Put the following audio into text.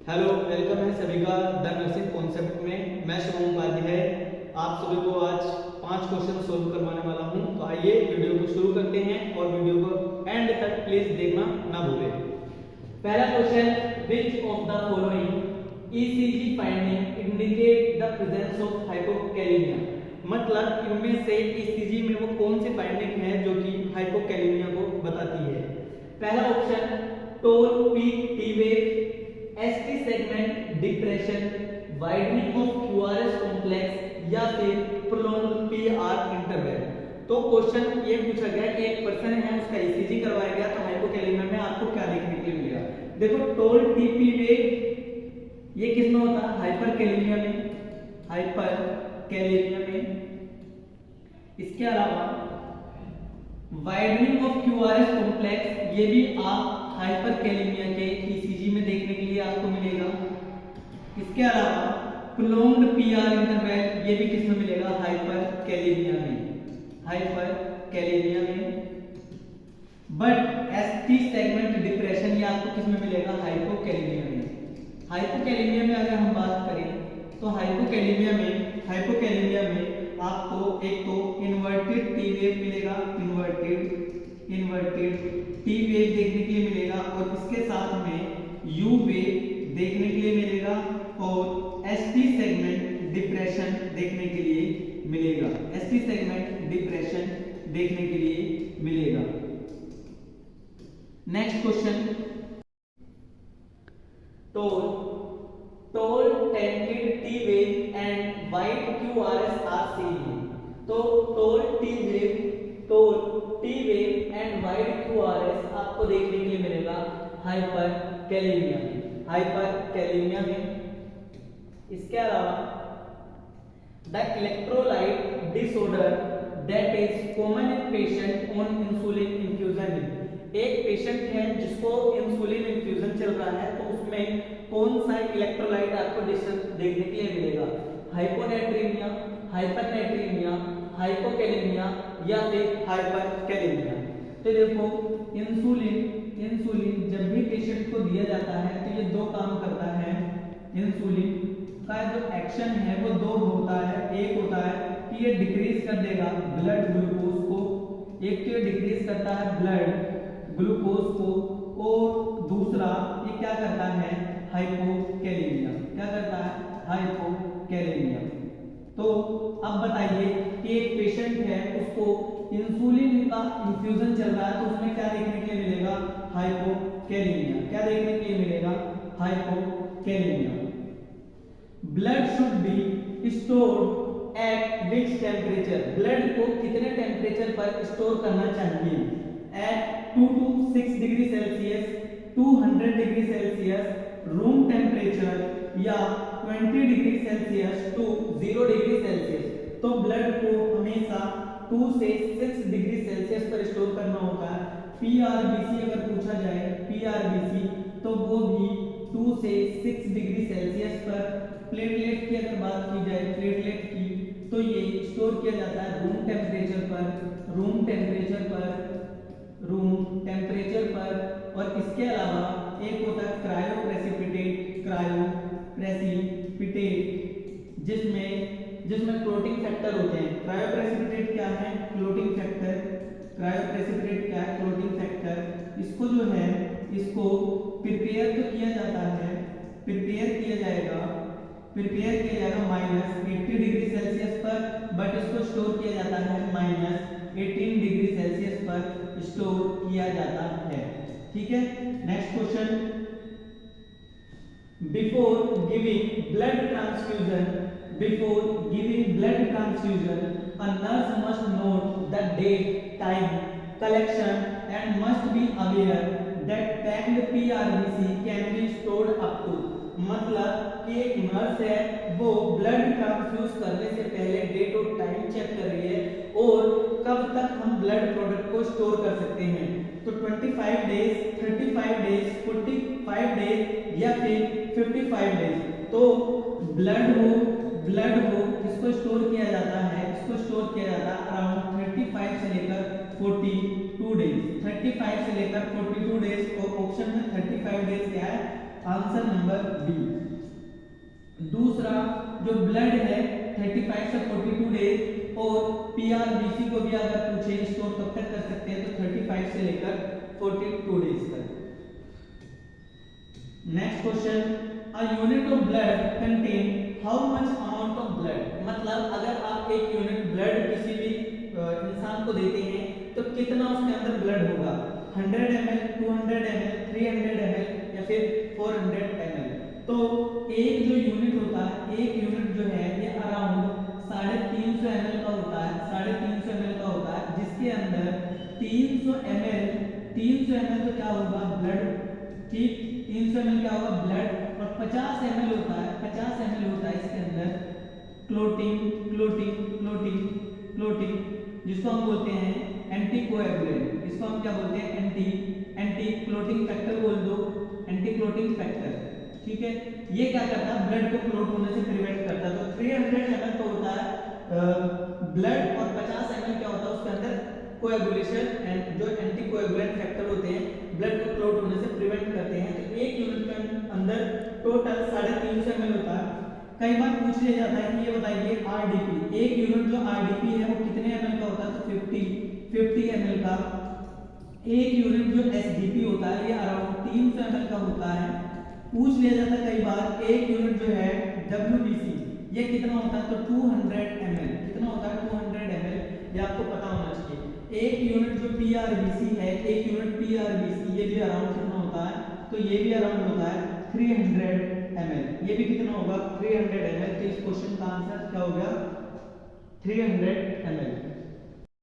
Hello, welcome है सभी का द नर्सिंग कॉन्सेप्ट में। मैं शुभम उपाध्याय आप सभी को आज 5 क्वेश्चन सोल्व करवाने वाला हूं। तो आइए वीडियो को शुरू करते हैं और वीडियो को एंड तक प्लीज देखना ना भूलें। पहला question, which of the following ECG finding indicate the presence of hypokalemia. मतलब इनमें से ईसीजी में वो कौन सी फाइंडिंग है जो कि हाइपोकैलेमिया को बताती है। पहला option, toll peak T wave, ST segment depression, widening of QRS complex या फिर प्रोलॉन्ग्ड पीआर इंटरवल। तो क्वेश्चन ये पूछा गया कि एक पर्सन है, उसका ईसीजी करवाया गया, तो हाइपोकैलेमिया में आपको क्या देखने के लिए मिलेगा। देखो, टोल टीपी वेव ये किसमें होता है, हाइपरकैलेमिया में, हाइपरकैलेमिया में। इसके अलावा वाइडनिंग ऑफ क्यूआरएस कॉम्प्लेक्स ये भी आप हाइपरकैलेमिया के ईसीजी में देखने के लिए आपको मिलेगा। इसके अलावा प्रोलॉन्ग्ड पीआर इंटरवल ये भी किसमें मिलेगा, हाइपरकैलेमिया में, हाइपरकैलेमिया में। बट एसटी सेगमेंट डिप्रेशन ये आपको किसमें मिलेगा, हाइपोकैलेमिया में। हाइपोकैलेमिया में अगर हम बात करें तो हाइपोकैलेमिया में आपको एक तो इन्वर्टेड टी वेव मिलेगा, इन्वर्टेड टी वेव देखने के लिए मिलेगा, और इसके साथ में यू वेव देखने के लिए मिलेगा, और एसटी सेगमेंट डिप्रेशन देखने के लिए मिलेगा, एसटी सेगमेंट डिप्रेशन देखने के लिए मिलेगा। Next question, tall tented T wave and wide QRS are seen. तो tall T wave and wide QRS आपको देखने के लिए मिलेगा हाइपरकैलेमिया में। इसके अलावा the electrolyte disorder that is common in patient on insulin infusion. एक पेशेंट है जिसको इंसुलिन इन्फ्यूजन चल रहा है, तो उसमें कौन सा इलेक्ट्रोलाइट आपको देखने के लिए मिलेगा, हाइपोनेट्रीमिया, हाइपरनेट्रीमिया, हाइपोकैलेमिया या फिर हाइपरकैलेमिया। तो देखो, इंसुलिन जब भी पेशेंट को दिया जाता है तो ये दो काम करता है। इंसुलिन का जो एक्शन है वो दो होता है। एक होता है कि ये डिक्रीज कर देगा ब्लड ग्लूकोज को, एक तो ये डिक्रीज करता है ब्लड ग्लूकोज को, और दूसरा ये क्या करता है, हाइपोकैलेमिया, क्या करता है, हाइपोकैलेमिया। तो अब बताइए कि एक पेशेंट है, उसको इंसुलिन का इन्फ्यूजन चल रहा है, तो उसमें क्या देखने के लिए मिलेगा, हाइपोकैलेमिया। क्या देखने के लिए मिलेगा, hypokalemia. Blood should be stored at which temperature. Blood को कितने टेम्परेचर पर स्टोर करना चाहिए, at 2 to 6 degree Celsius, 200 degree Celsius room temperature, या 20 degree Celsius to 0 degree Celsius. तो ब्लड को हमेशा 2 से 6 डिग्री सेल्सियस पर स्टोर करना होता है। पीआरबीसी अगर पूछा जाए, पीआरबीसी, तो वो भी 2 से 6 डिग्री सेल्सियस पर। प्लेटलेट की अगर बात की जाए, प्लेटलेट की, तो ये स्टोर किया जाता है रूम टेम्परेचर पर, और इसके अलावा एक होता है क्रायोप्रेसिपिटेट, जिसमें क्लोटिंग फैक्टर होते हैं। क्रायोप्रेसिपिटेट क्या है, क्लोटिंग फैक्टर। क्रायोप्रेसिपिटेट क्या है, क्लोटिंग फैक्टर। इसको जो है, इसको प्रिपेयर तो किया जाता है, प्रिपेयर किया जाएगा -80 डिग्री सेल्सियस पर, बट इसको स्टोर किया जाता है -18 डिग्री सेल्सियस पर स्टोर किया जाता है। ठीक है। Next question, before giving blood transfusion a nurse must note the date, time, collection and must be aware that packed PRBC can be stored up to। मतलब कि एक नर्स है, वो ब्लड ट्रांसफ्यूज करने से पहले डेट और टाइम चेक कर रही है और कब तक हम ब्लड प्रोडक्ट को स्टोर कर सकते हैं। तो 25 डेज, 35 डेज, 45 डेज या फिर 55 डेज। तो ब्लड हो इसको स्टोर किया जाता है, अराउंड 35 से लेकर 42 डेज, 35 से लेकर 42 डेज, और ऑप्शन में 35 डेज क्या है, आंसर नंबर नंबर बी। दूसरा जो ब्लड है 35 से 42 डेज और पीआरबीसी को भी अगर पूछे स्टोर कब तक कर सकते हैं तो 35 से लेकर 42 डेज तक। Next question, a unit of blood contain how much amount of blood, मतलब अगर आप एक यूनिट ब्लड किसी भी इंसान को देते हैं तो कितना उसके अंदर ब्लड होगा, 100 ml, 200 ml, 300 ml या फिर 400 ml। तो एक जो यूनिट होता है, एक यूनिट जो है ये अराउंड 350 ml का होता है, 350 ml का होता है, जिसके अंदर 300 ml तो क्या होगा ब्लड, ठीक, 300 ml क्या होगा ब्लड, और 50 ml होता है, 50 ml होता है इसके अंदर क्लोटिंग, जिसको हम बोलते हैं एंटीकोएगुलेंट, इसको हम क्या बोलते हैं एंटी क्लोटिंग फैक्टर बोल दो, एंटी क्लोटिंग फैक्टर, ठीक है। ये क्या करता है, ब्लड को क्लोट होने से प्रिवेंट करता है। तो 300 ml तो होता है ब्लड और 50 ml क्या होता है उसके अंदर कोएगुलेशन, एंड जो एंटीकोएगुलेंट फैक्टर होते हैं ब्लड को क्लोट होने से प्रिवेंट करते हैं। तो एक यूनिट के अंदर टोटल 350 ml होता है। कई बार पूछ लिया जाता है कि ये बताइए आरडीपी, एक यूनिट जो आरडीपी है वो कितने ml का होता है, तो 50 ml का। एक यूनिट जो एसडीपी होता है ये अराउंड 300 ml का होता है। पूछ लिया जाता है कई बार एक यूनिट जो है डब्ल्यूबीसी ये कितना होता है, तो 200 ml, कितना होता है 200 ml, ये आपको पता होना चाहिए। एक यूनिट जो पीआरबीसी है, एक यूनिट पीआरबीसी ये भी अराउंड कितना होता है, तो ये भी अराउंड होता है 300 ml, ये भी कितना होगा 300 ml। तो इस क्वेश्चन का आंसर क्या हो गया 300 ml।